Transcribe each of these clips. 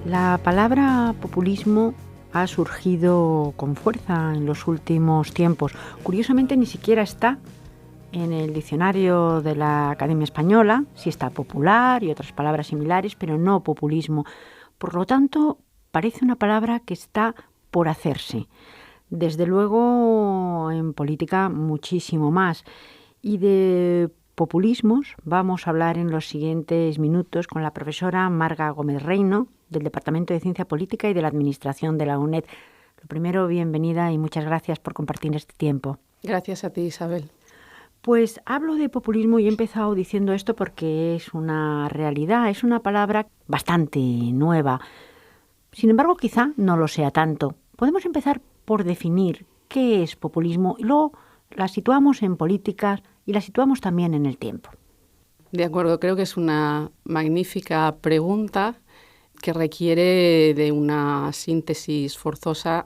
La palabra populismo ha surgido con fuerza en los últimos tiempos. Curiosamente, ni siquiera está en el diccionario de la Academia Española. Sí está popular y otras palabras similares, pero no populismo. Por lo tanto, parece una palabra que está por hacerse. Desde luego, en política muchísimo más. Y de populismos vamos a hablar en los siguientes minutos con la profesora Marga Gómez Reino, del Departamento de Ciencia Política y de la Administración de la UNED. Lo primero, bienvenida y muchas gracias por compartir este tiempo. Gracias a ti, Isabel. Pues hablo de populismo y he empezado diciendo esto porque es una realidad, es una palabra bastante nueva. Sin embargo, quizá no lo sea tanto. Podemos empezar por definir qué es populismo y luego la situamos en políticas y la situamos también en el tiempo. De acuerdo, creo que es una magnífica pregunta que requiere de una síntesis forzosa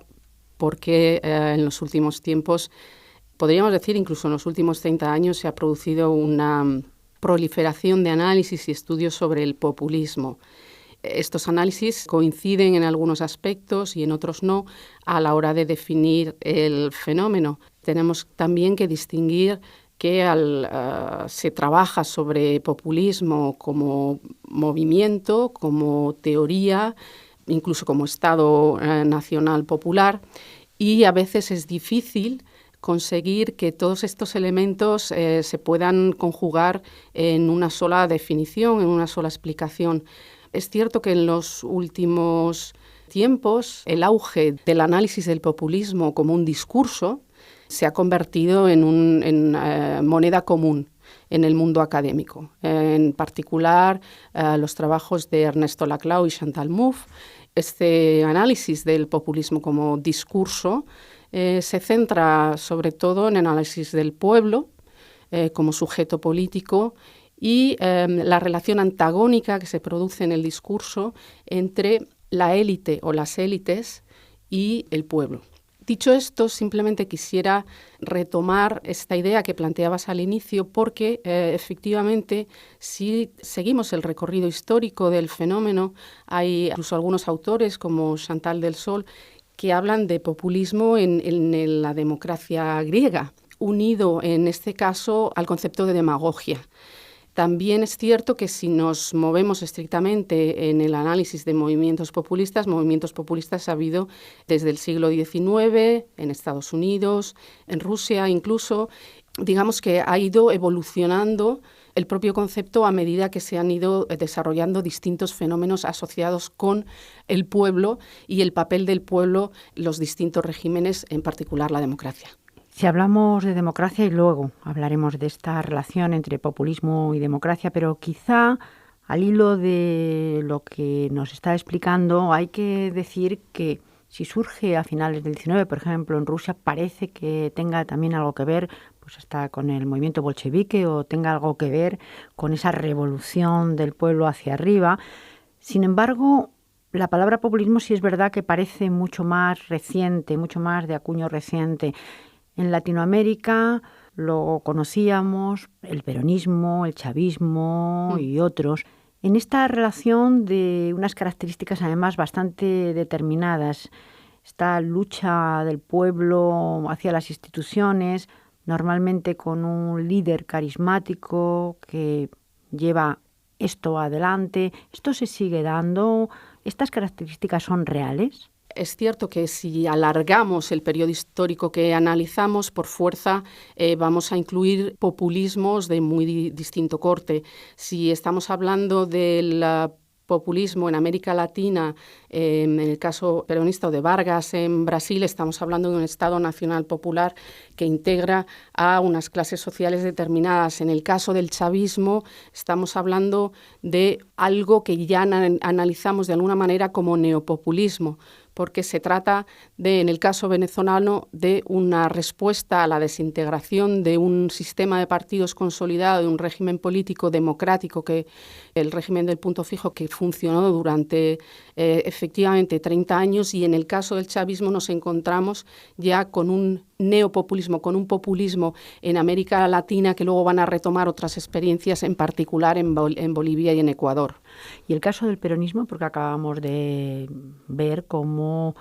porque en los últimos tiempos, podríamos decir incluso en los últimos 30 años, se ha producido una proliferación de análisis y estudios sobre el populismo. Estos análisis coinciden en algunos aspectos y en otros no a la hora de definir el fenómeno. Tenemos también que distinguir que se trabaja sobre populismo como movimiento, como teoría, incluso como Estado nacional popular, y a veces es difícil conseguir que todos estos elementos se puedan conjugar en una sola definición, en una sola explicación. Es cierto que en los últimos tiempos el auge del análisis del populismo como un discurso se ha convertido en moneda común en el mundo académico. En particular, los trabajos de Ernesto Laclau y Chantal Mouffe. Este análisis del populismo como discurso se centra sobre todo en el análisis del pueblo como sujeto político y la relación antagónica que se produce en el discurso entre la élite o las élites y el pueblo. Dicho esto, simplemente quisiera retomar esta idea que planteabas al inicio porque efectivamente si seguimos el recorrido histórico del fenómeno, hay incluso algunos autores como Chantal del Sol que hablan de populismo en la democracia griega, unido en este caso al concepto de demagogia. También es cierto que si nos movemos estrictamente en el análisis de movimientos populistas ha habido desde el siglo XIX, en Estados Unidos, en Rusia incluso. Digamos que ha ido evolucionando el propio concepto a medida que se han ido desarrollando distintos fenómenos asociados con el pueblo y el papel del pueblo en los distintos regímenes, en particular la democracia. Si hablamos de democracia y luego hablaremos de esta relación entre populismo y democracia, pero quizá al hilo de lo que nos está explicando hay que decir que si surge a finales del XIX, por ejemplo, en Rusia, parece que tenga también algo que ver pues hasta con el movimiento bolchevique o tenga algo que ver con esa revolución del pueblo hacia arriba. Sin embargo, la palabra populismo sí es verdad que parece mucho más reciente, mucho más de acuño reciente. En Latinoamérica lo conocíamos, el peronismo, el chavismo y otros, en esta relación de unas características además bastante determinadas. Esta lucha del pueblo hacia las instituciones, normalmente con un líder carismático que lleva esto adelante. ¿Esto se sigue dando? ¿Estas características son reales? Es cierto que si alargamos el periodo histórico que analizamos, por fuerza vamos a incluir populismos de muy distinto corte. Si estamos hablando del populismo en América Latina, en el caso peronista o de Vargas en Brasil, estamos hablando de un Estado nacional popular que integra a unas clases sociales determinadas. En el caso del chavismo, estamos hablando de algo que ya analizamos de alguna manera como neopopulismo, porque se trata de, en el caso venezolano, de una respuesta a la desintegración de un sistema de partidos consolidado, de un régimen político democrático, que el régimen del punto fijo que funcionó durante efectivamente 30 años, y en el caso del chavismo nos encontramos ya con un neopopulismo con un populismo en América Latina que luego van a retomar otras experiencias, en particular en Bolivia y en Ecuador. Y el caso del peronismo, porque acabamos de ver cómo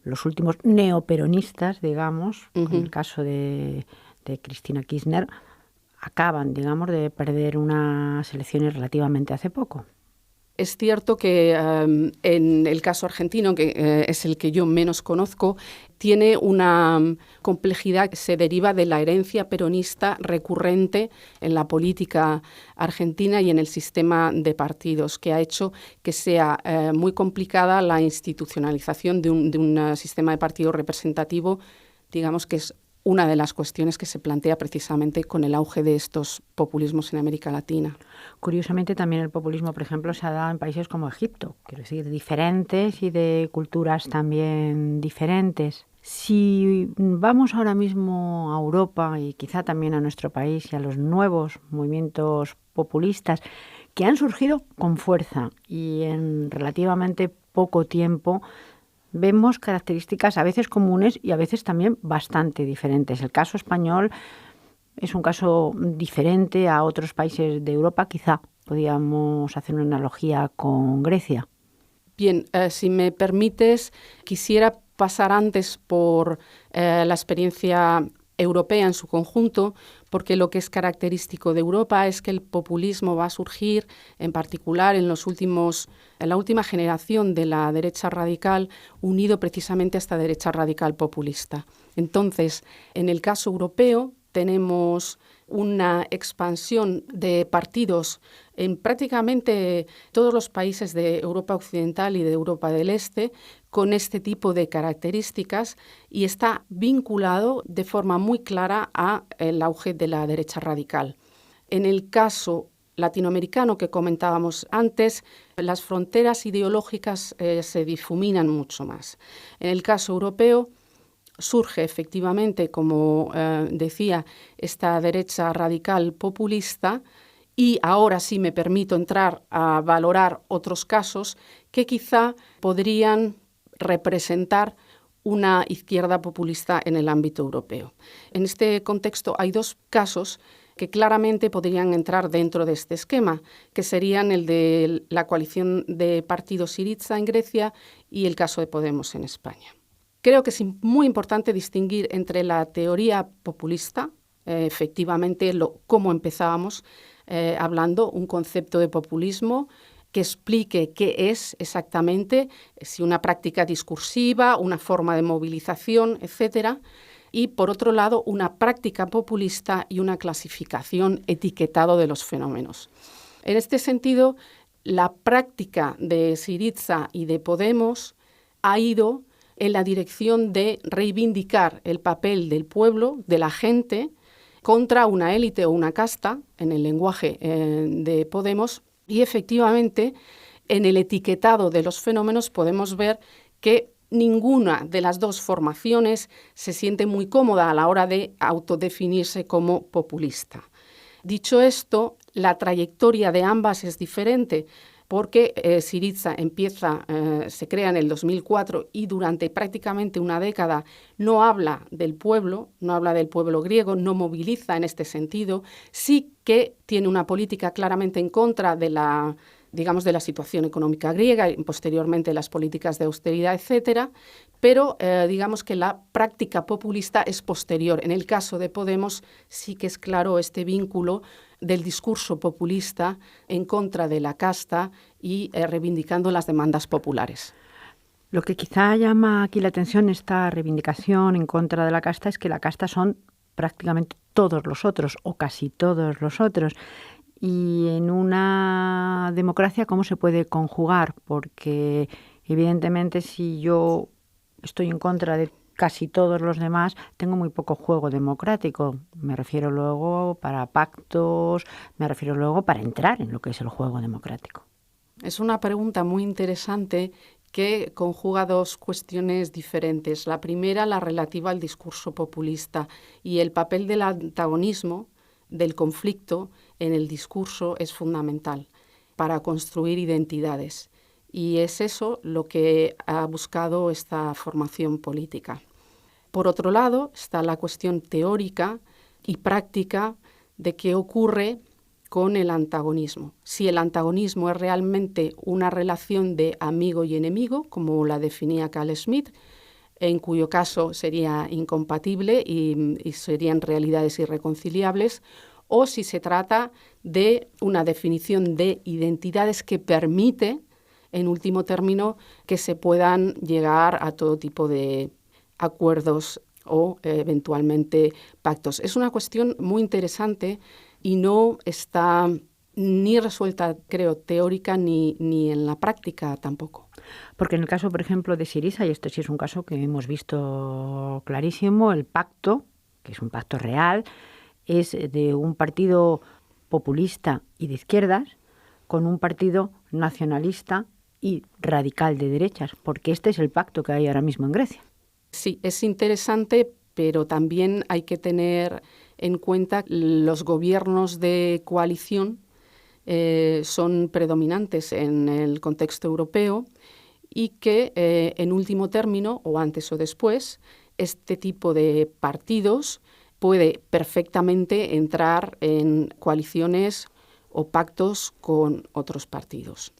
los últimos neoperonistas, digamos, en el caso de Cristina Kirchner, acaban, digamos, de perder unas elecciones relativamente hace poco. Es cierto que en el caso argentino, que es el que yo menos conozco, tiene una complejidad que se deriva de la herencia peronista recurrente en la política argentina y en el sistema de partidos, que ha hecho que sea muy complicada la institucionalización de un sistema de partido representativo, digamos que es una de las cuestiones que se plantea precisamente con el auge de estos populismos en América Latina. Curiosamente, también el populismo, por ejemplo, se ha dado en países como Egipto, quiero decir, diferentes y de culturas también diferentes. Si vamos ahora mismo a Europa y quizá también a nuestro país y a los nuevos movimientos populistas que han surgido con fuerza y en relativamente poco tiempo, vemos características a veces comunes y a veces también bastante diferentes. El caso español es un caso diferente a otros países de Europa. Quizá podríamos hacer una analogía con Grecia. Bien, si me permites, quisiera pasar antes por la experiencia europea en su conjunto, porque lo que es característico de Europa es que el populismo va a surgir, en particular en la última generación de la derecha radical, unido precisamente a esta derecha radical populista. Entonces, en el caso europeo, tenemos una expansión de partidos en prácticamente todos los países de Europa Occidental y de Europa del Este con este tipo de características y está vinculado de forma muy clara al auge de la derecha radical. En el caso latinoamericano que comentábamos antes, las fronteras ideológicas se difuminan mucho más. En el caso europeo, surge efectivamente, como decía, esta derecha radical populista y ahora sí me permito entrar a valorar otros casos que quizá podrían representar una izquierda populista en el ámbito europeo. En este contexto hay dos casos que claramente podrían entrar dentro de este esquema, que serían el de la coalición de partidos Syriza en Grecia y el caso de Podemos en España. Creo que es muy importante distinguir entre la teoría populista, efectivamente, cómo empezábamos hablando, un concepto de populismo que explique qué es exactamente, si una práctica discursiva, una forma de movilización, etcétera, y por otro lado, una práctica populista y una clasificación, etiquetado de los fenómenos. En este sentido, la práctica de Syriza y de Podemos ha ido en la dirección de reivindicar el papel del pueblo, de la gente, contra una élite o una casta, en el lenguaje de Podemos, y efectivamente en el etiquetado de los fenómenos podemos ver que ninguna de las dos formaciones se siente muy cómoda a la hora de autodefinirse como populista. Dicho esto, la trayectoria de ambas es diferente, porque Syriza se crea en el 2004 y durante prácticamente una década no habla del pueblo griego, no moviliza en este sentido, sí que tiene una política claramente en contra de la situación económica griega y posteriormente las políticas de austeridad, etcétera, pero digamos que la práctica populista es posterior. En el caso de Podemos sí que es claro este vínculo del discurso populista en contra de la casta y reivindicando las demandas populares. Lo que quizá llama aquí la atención esta reivindicación en contra de la casta es que la casta son prácticamente todos los otros o casi todos los otros. Y en una democracia, ¿cómo se puede conjugar? Porque evidentemente si yo estoy en contra de casi todos los demás, tengo muy poco juego democrático. Me refiero luego para pactos, me refiero luego para entrar en lo que es el juego democrático. Es una pregunta muy interesante que conjuga dos cuestiones diferentes. La primera, la relativa al discurso populista y el papel del antagonismo, del conflicto en el discurso es fundamental para construir identidades. Y es eso lo que ha buscado esta formación política. Por otro lado, está la cuestión teórica y práctica de qué ocurre con el antagonismo. Si el antagonismo es realmente una relación de amigo y enemigo, como la definía Carl Schmitt, en cuyo caso sería incompatible y serían realidades irreconciliables, o si se trata de una definición de identidades que permite, en último término, que se puedan llegar a todo tipo de acuerdos o eventualmente pactos. Es una cuestión muy interesante y no está ni resuelta, creo, teórica ni en la práctica tampoco. Porque en el caso, por ejemplo, de Syriza, y este sí es un caso que hemos visto clarísimo, el pacto, que es un pacto real, es de un partido populista y de izquierdas con un partido nacionalista y radical de derechas, porque este es el pacto que hay ahora mismo en Grecia. Sí, es interesante, pero también hay que tener en cuenta que los gobiernos de coalición son predominantes en el contexto europeo y que, en último término, o antes o después, este tipo de partidos puede perfectamente entrar en coaliciones o pactos con otros partidos.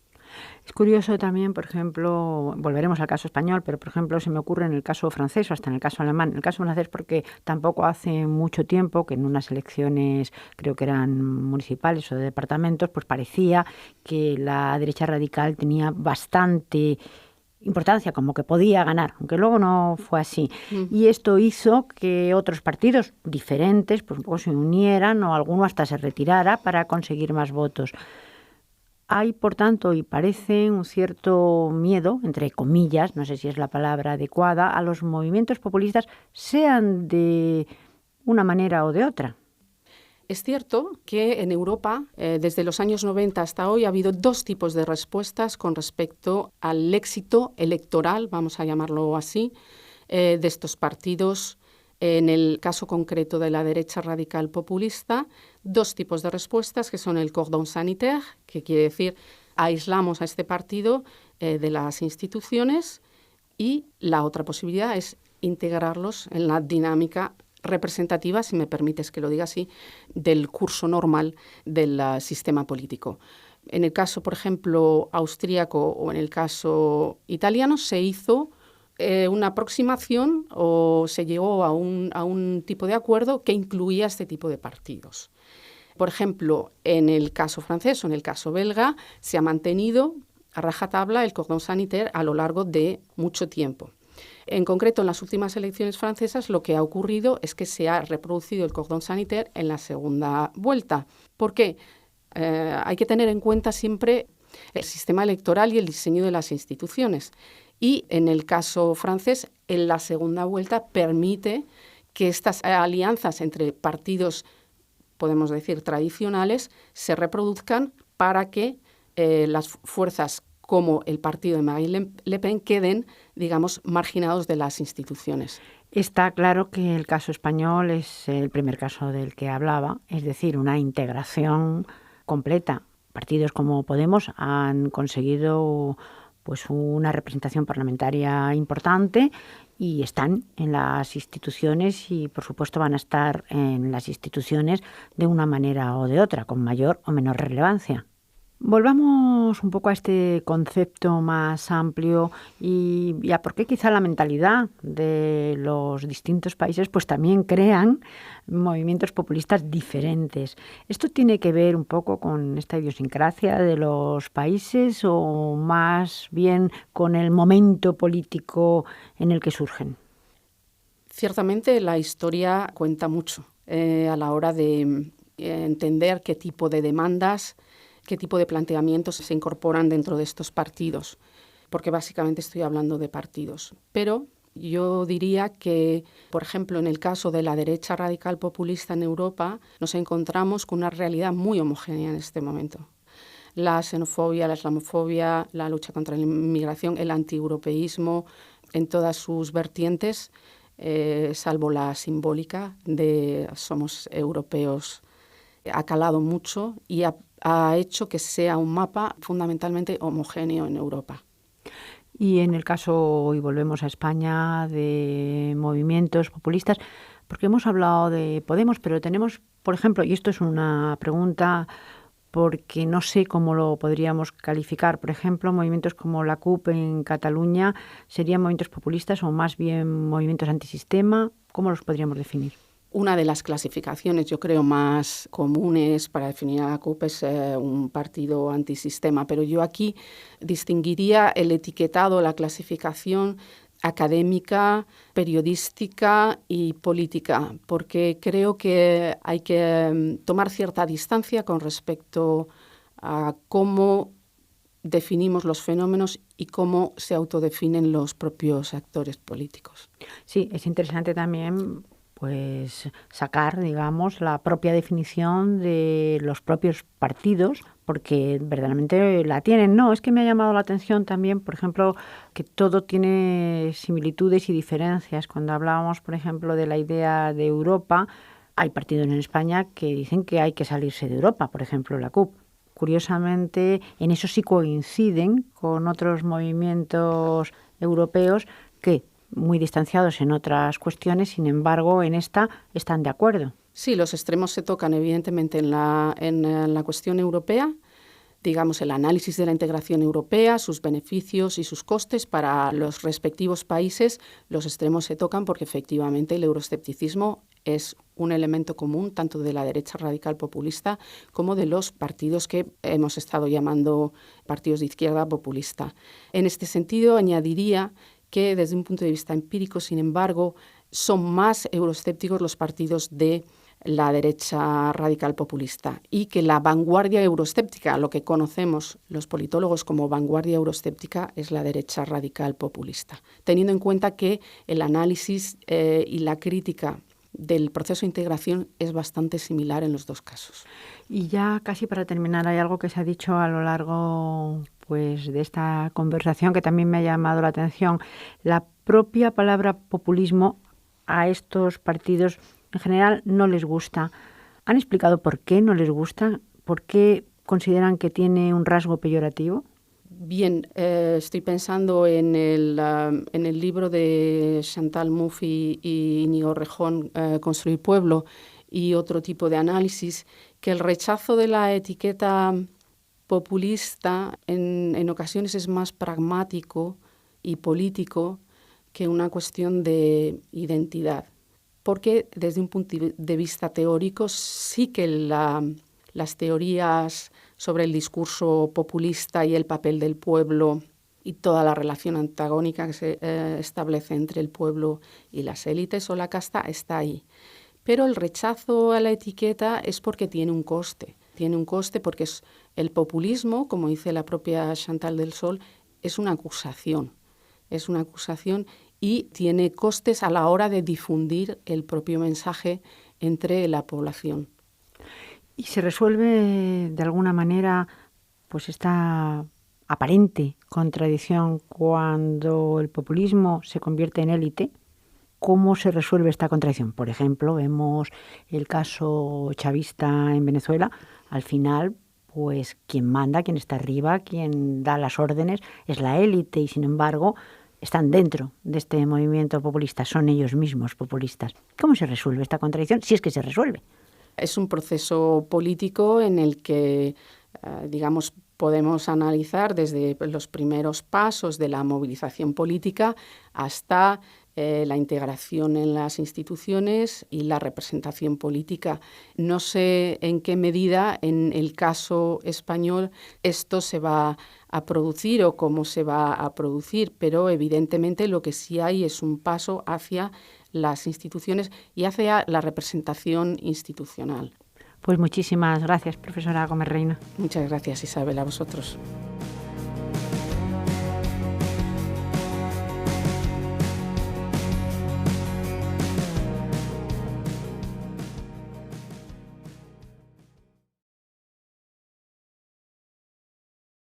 Es curioso también, por ejemplo, volveremos al caso español, pero por ejemplo se me ocurre en el caso francés o hasta en el caso alemán. En el caso francés porque tampoco hace mucho tiempo que en unas elecciones, creo que eran municipales o de departamentos, pues parecía que la derecha radical tenía bastante importancia, como que podía ganar, aunque luego no fue así. Y esto hizo que otros partidos diferentes pues un poco se unieran o alguno hasta se retirara para conseguir más votos. Hay, por tanto, y parece un cierto miedo, entre comillas, no sé si es la palabra adecuada, a los movimientos populistas, sean de una manera o de otra. Es cierto que en Europa, desde los años 90 hasta hoy, ha habido dos tipos de respuestas con respecto al éxito electoral, vamos a llamarlo así, de estos partidos. En el caso concreto de la derecha radical populista, dos tipos de respuestas, que son el cordon sanitaire, que quiere decir aislamos a este partido de las instituciones, y la otra posibilidad es integrarlos en la dinámica representativa, si me permites que lo diga así, del curso normal del sistema político. En el caso, por ejemplo, austríaco o en el caso italiano, se hizo una aproximación o se llegó a un tipo de acuerdo que incluía este tipo de partidos. Por ejemplo, en el caso francés o en el caso belga, se ha mantenido a rajatabla el cordon sanitaire a lo largo de mucho tiempo. En concreto, en las últimas elecciones francesas, lo que ha ocurrido es que se ha reproducido el cordon sanitaire en la segunda vuelta. ¿Por qué? Hay que tener en cuenta siempre el sistema electoral y el diseño de las instituciones. Y en el caso francés, en la segunda vuelta permite que estas alianzas entre partidos, podemos decir, tradicionales, se reproduzcan para que las fuerzas como el partido de Marine Le Pen queden, digamos, marginados de las instituciones. Está claro que el caso español es el primer caso del que hablaba, es decir, una integración completa. Partidos como Podemos han conseguido pues una representación parlamentaria importante y están en las instituciones y, por supuesto, van a estar en las instituciones de una manera o de otra, con mayor o menor relevancia. Volvamos un poco a este concepto más amplio y a por qué quizá la mentalidad de los distintos países pues también crean movimientos populistas diferentes. ¿Esto tiene que ver un poco con esta idiosincrasia de los países o más bien con el momento político en el que surgen? Ciertamente la historia cuenta mucho a la hora de entender qué tipo de demandas, qué tipo de planteamientos se incorporan dentro de estos partidos, porque básicamente estoy hablando de partidos. Pero yo diría que, por ejemplo, en el caso de la derecha radical populista en Europa, nos encontramos con una realidad muy homogénea en este momento. La xenofobia, la islamofobia, la lucha contra la inmigración, el antieuropeísmo, en todas sus vertientes, salvo la simbólica de somos europeos, ha calado mucho y ha hecho que sea un mapa fundamentalmente homogéneo en Europa. Y en el caso, y volvemos a España, de movimientos populistas, porque hemos hablado de Podemos, pero tenemos, por ejemplo, y esto es una pregunta porque no sé cómo lo podríamos calificar, por ejemplo, movimientos como la CUP en Cataluña, ¿serían movimientos populistas o más bien movimientos antisistema? ¿Cómo los podríamos definir? Una de las clasificaciones, yo creo, más comunes para definir a la CUP es un partido antisistema, pero yo aquí distinguiría el etiquetado, la clasificación académica, periodística y política, porque creo que hay que tomar cierta distancia con respecto a cómo definimos los fenómenos y cómo se autodefinen los propios actores políticos. Sí, es interesante también pues sacar, digamos, la propia definición de los propios partidos, porque verdaderamente la tienen. No, es que me ha llamado la atención también, por ejemplo, que todo tiene similitudes y diferencias. Cuando hablábamos, por ejemplo, de la idea de Europa, hay partidos en España que dicen que hay que salirse de Europa, por ejemplo, la CUP. Curiosamente, en eso sí coinciden con otros movimientos europeos que muy distanciados en otras cuestiones, sin embargo, en esta están de acuerdo. Sí, los extremos se tocan evidentemente en la cuestión europea, digamos, el análisis de la integración europea, sus beneficios y sus costes para los respectivos países. Los extremos se tocan porque efectivamente el euroescepticismo es un elemento común tanto de la derecha radical populista como de los partidos que hemos estado llamando partidos de izquierda populista. En este sentido, añadiría que desde un punto de vista empírico, sin embargo, son más euroescépticos los partidos de la derecha radical populista y que la vanguardia euroescéptica, lo que conocemos los politólogos como vanguardia euroescéptica, es la derecha radical populista, teniendo en cuenta que el análisis y la crítica del proceso de integración es bastante similar en los dos casos. Y ya casi para terminar, hay algo que se ha dicho a lo largo pues, de esta conversación que también me ha llamado la atención. La propia palabra populismo a estos partidos en general no les gusta. ¿Han explicado por qué no les gusta? ¿Por qué consideran que tiene un rasgo peyorativo? Bien, estoy pensando en el libro de Chantal Mouffe y Íñigo Rejón, Construir Pueblo, y otro tipo de análisis, que el rechazo de la etiqueta populista en ocasiones es más pragmático y político que una cuestión de identidad. Porque desde un punto de vista teórico sí que las teorías sobre el discurso populista y el papel del pueblo y toda la relación antagónica que se establece entre el pueblo y las élites o la casta está ahí. Pero el rechazo a la etiqueta es porque tiene un coste. Tiene un coste porque el populismo, como dice la propia Chantal del Sol, es una acusación. Es una acusación y tiene costes a la hora de difundir el propio mensaje entre la población. ¿Y se resuelve de alguna manera pues esta aparente contradicción cuando el populismo se convierte en élite? ¿Cómo se resuelve esta contradicción? Por ejemplo, vemos el caso chavista en Venezuela. Al final, pues quien manda, quien está arriba, quien da las órdenes es la élite y, sin embargo, están dentro de este movimiento populista. Son ellos mismos populistas. ¿Cómo se resuelve esta contradicción? Si es que se resuelve. Es un proceso político en el que, digamos, podemos analizar desde los primeros pasos de la movilización política hasta la integración en las instituciones y la representación política. No sé en qué medida en el caso español esto se va a producir o cómo se va a producir, pero evidentemente lo que sí hay es un paso hacia las instituciones y hacia la representación institucional. Pues muchísimas gracias, profesora Gómez Reina. Muchas gracias, Isabel, a vosotros.